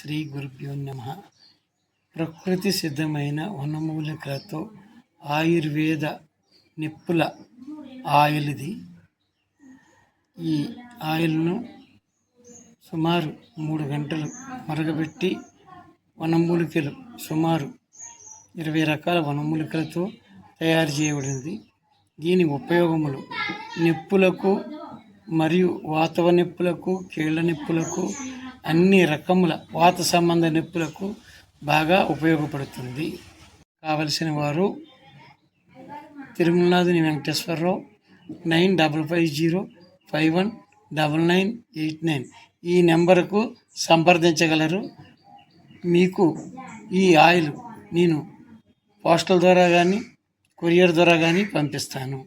శ్రీ గురుభ్యో నమః. ప్రకృతి సిద్ధమైన వనమూలికలతో ఆయుర్వేద నిప్పుల ఆయిల్ ఇది. ఈ ఆయిల్ను సుమారు 3 గంటలు మరగబెట్టి వనమూలికలు సుమారు 20 రకాల వనమూలికలతో తయారు చేయబడింది. దీని ఉపయోగములు నిప్పులకు మరియు వాతవ నిప్పులకు, కీళ్ళ నిప్పులకు, అన్ని రకముల వాత సంబంధ నిప్పులకు బాగా ఉపయోగపడుతుంది. కావలసిన వారు తిరుమలనాథుని వెంకటేశ్వరరావు 9550519989 ఈ నెంబరుకు సంప్రదించగలరు. మీకు ఈ ఆయిల్ నేను పోస్టల్ ద్వారా కానీ కొరియర్ ద్వారా కానీ పంపిస్తాను.